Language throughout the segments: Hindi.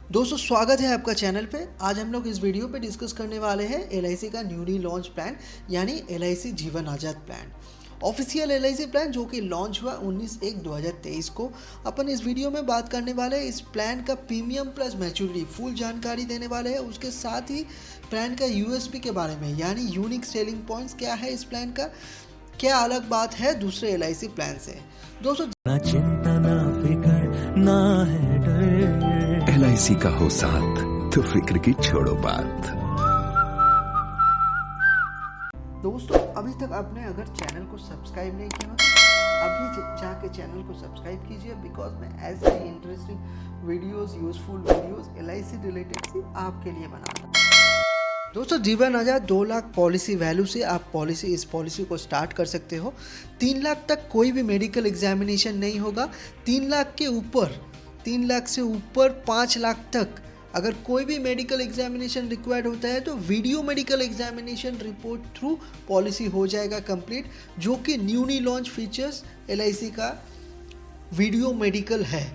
दोस्तों स्वागत है आपका चैनल पे। आज हम लोग इस वीडियो पे डिस्कस करने वाले हैं एलआईसी का न्यूली लॉन्च प्लान यानी एलआईसी जीवन आज़ाद प्लान। ऑफिशियल एलआईसी प्लान जो कि लॉन्च हुआ 19/1/2023 को। अपन इस वीडियो में बात करने वाले हैं इस प्लान का प्रीमियम प्लस मैच्योरिटी फुल जानकारी देने वाले हैं। उसके साथ ही प्लान का यूएसपी के बारे में यानी यूनिक सेलिंग पॉइंट्स क्या है, इस प्लान का क्या अलग बात है दूसरे एलआईसी प्लान से। दोस्तों ना चिंता ना फिकर ना है डर, एलआईसी का हो साथ तो फिक्र की छोड़ो बात। दोस्तों अभी तक आपने अगर चैनल को सब्सक्राइब नहीं किया तो अभी जाके चैनल को सब्सक्राइब कीजिए, बिकॉज मैं ऐसे ही interesting videos, useful videos LIC related से आपके लिए बनाता हूँ। दोस्तों जीवन आज़ाद 2 लाख पॉलिसी वैल्यू से आप इस पॉलिसी को स्टार्ट कर सकते हो। 3 लाख तक कोई भी मेडिकल एग्जामिनेशन नहीं होगा। 3 लाख के ऊपर 3 लाख से ऊपर 5 लाख तक अगर कोई भी मेडिकल एग्जामिनेशन रिक्वायर्ड होता है तो video medical examination report through policy हो जाएगा कंप्लीट, जो कि न्यूली लॉन्च फीचर्स एलआईसी का वीडियो मेडिकल है।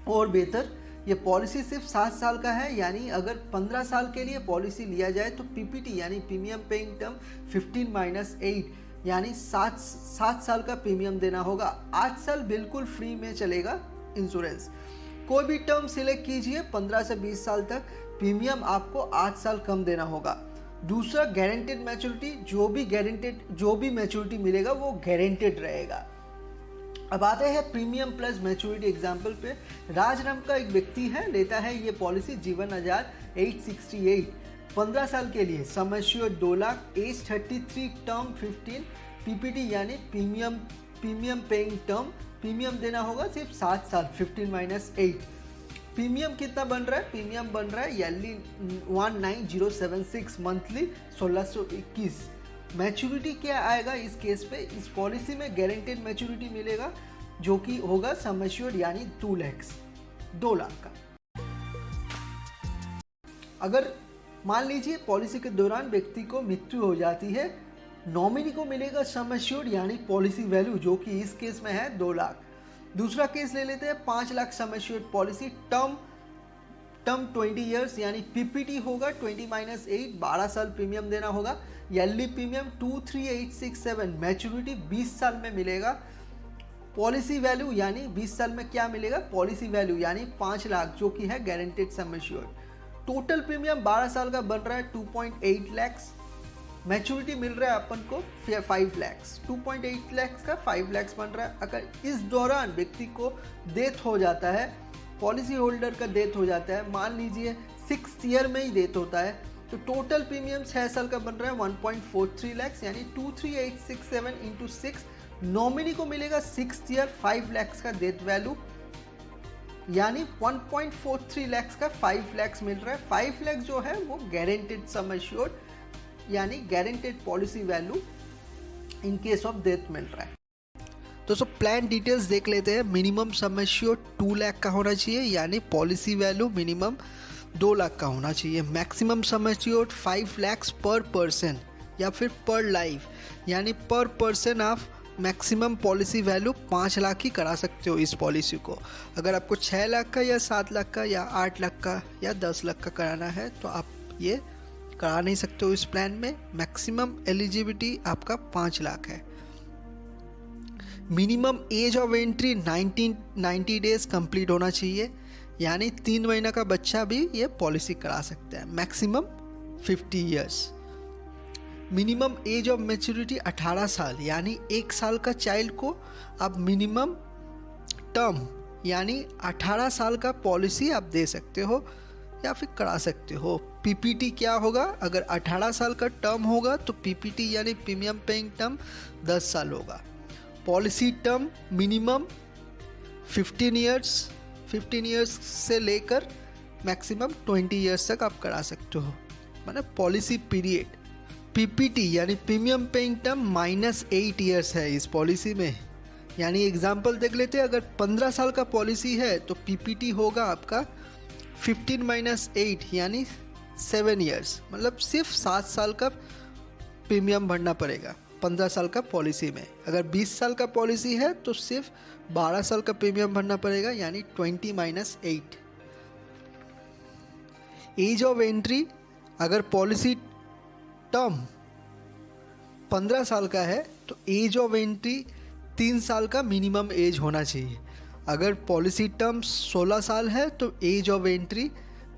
और बेहतर ये पॉलिसी सिर्फ 7 साल का है, यानी अगर 15 साल के लिए पॉलिसी लिया जाए तो पीपीटी यानी प्रीमियम पेइंग टर्म 15-8 यानी 7 साल का प्रीमियम देना होगा। 8 साल बिल्कुल फ्री में चलेगा इंश्योरेंस। कोई भी टर्म सिलेक्ट कीजिए 15 से 20 साल तक, प्रीमियम आपको 8 साल कम देना होगा। दूसरा गारंटेड मैच्योरिटी, जो भी मैच्योरिटी मिलेगा वो गारंटेड रहेगा। अब आते हैं प्रीमियम प्लस मैच्योरिटी एग्जाम्पल पे। राज नाम का एक व्यक्ति है, लेता है ये पॉलिसी जीवन आज़ाद 868 15 साल के लिए, sum assured 2 lakh, age 33, term 15, PPT यानी प्रीमियम पेइंग टर्म, प्रीमियम देना होगा सिर्फ 7 साल 15-8। प्रीमियम कितना बन रहा है? प्रीमियम बन रहा है ईयरली 19076 मंथली 1621। मैच्योरिटी क्या आएगा इस केस पे? इस पॉलिसी में गारंटेड मैच्योरिटी मिलेगा जो कि होगा सम एश्योर्ड यानी 2 लाख का। अगर मान लीजिए पॉलिसी के दौरान व्यक्ति को मृत्यु हो जाती है, नॉमिनी को मिलेगा सम एश्योर्ड यानी पॉलिसी वैल्यू जो कि इस केस में है 2 लाख। दूसरा केस ले लेते हैं 5 lakh sum assured policy, term 20 years यानी पीपीटी होगा 20-8 12 साल प्रीमियम देना होगा। ईयरली प्रीमियम 23867, मैच्योरिटी 20 साल में मिलेगा। पॉलिसी वैल्यू यानी 20 साल में क्या मिलेगा? पॉलिसी वैल्यू यानी 5 लाख जो कि है guaranteed sum assured. Total premium 12 साल का बन रहा है 2.8 लाख। मैच्योरिटी मिल रहा है अपन को 5 लाख। 2.8 लाख का 5 लाख बन रहा है। अगर इस दौरान व्यक्ति को डेथ हो जाता है, पॉलिसी होल्डर का डेथ हो जाता है, मान लीजिए 6th ईयर में ही डेथ होता है, तो टोटल प्रीमियम 6 साल का बन रहा है 1.43 लाख यानी 23867 इंटू 6। नॉमिनी को मिलेगा 6th ईयर 5 लाख का डेथ वैल्यू यानी 1.43 लाख का 5 लाख मिल रहा है। 5 लाख जो है वो गारंटेड सम एश्योर्ड यानी guaranteed policy value in case of death मिल रहा है। दोस्तों प्लान डिटेल्स देख लेते हैं। मिनिमम सम एश्योर्ड 2 लाख का होना चाहिए यानी पॉलिसी वैल्यू मिनिमम 2 लाख का होना चाहिए। मैक्सिमम सम एश्योर्ड 5 लाख पर पर्सन या फिर पर लाइफ यानी पर पर्सन आप मैक्सिमम पॉलिसी वैल्यू 5 लाख ही करा सकते हो इस पॉलिसी को। अगर आपको 6 लाख का या 7 लाख का या 8 लाख का या 10 लाख का कराना है तो आप ये करा नहीं सकते हो इस प्लान में। मैक्सिमम एलिजिबिलिटी आपका 5 लाख है। Minimum age of entry 90 days complete होना चाहिए यानी 3 महीना का बच्चा भी ये पॉलिसी करा सकता है। Maximum 50 years. Minimum age of maturity 18 साल यानी 1 साल का चाइल्ड को आप मिनिमम टर्म यानी 18 साल का पॉलिसी आप दे सकते हो या फिर करा सकते हो। पीपीटी क्या होगा? अगर 18 साल का टर्म होगा तो पीपीटी यानी प्रीमियम पेइंग टर्म 10 साल होगा। पॉलिसी टर्म मिनिमम 15 ईयर्स से लेकर मैक्सिमम 20 ईयर्स तक आप करा सकते हो, मतलब पॉलिसी पीरियड। पीपीटी यानी प्रीमियम पेइंग टर्म -8 ईयर्स है इस पॉलिसी में, यानी एग्जांपल देख लेते हैं। अगर 15 साल का पॉलिसी है तो पीपीटी होगा आपका 15-8 यानी 7 ईयर्स, मतलब सिर्फ 7 साल का प्रीमियम भरना पड़ेगा 15 साल का पॉलिसी में। अगर 20 साल का पॉलिसी है तो सिर्फ 12 साल का प्रीमियम भरना पड़ेगा यानी 20-8। एज ऑफ एंट्री, अगर पॉलिसी टर्म 15 साल का है तो एज ऑफ एंट्री 3 साल का मिनिमम एज होना चाहिए। अगर पॉलिसी टर्म 16 साल है तो age of entry,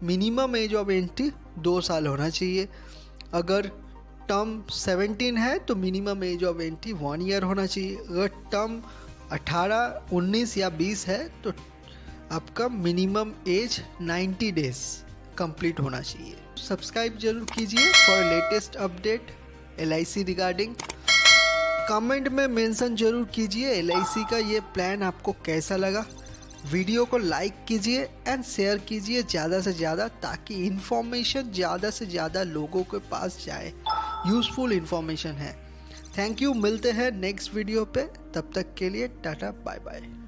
minimum age of entry 2 साल होना चाहिए। अगर टर्म 17 है तो minimum age of entry 1 year होना चाहिए। अगर टर्म 18, 19 या 20 है तो आपका मिनिमम एज 90 डेज कंप्लीट होना चाहिए। सब्सक्राइब जरूर कीजिए for latest update LIC regarding. Comment में मेंशन जरूर कीजिए LIC का ये प्लान आपको कैसा लगा। वीडियो को लाइक कीजिए एंड शेयर कीजिए ज़्यादा से ज़्यादा, ताकि इन्फॉर्मेशन ज़्यादा से ज़्यादा लोगों के पास जाए। यूज़फुल इन्फॉर्मेशन है। थैंक यू, मिलते हैं नेक्स्ट वीडियो पे। तब तक के लिए टाटा बाय बाय।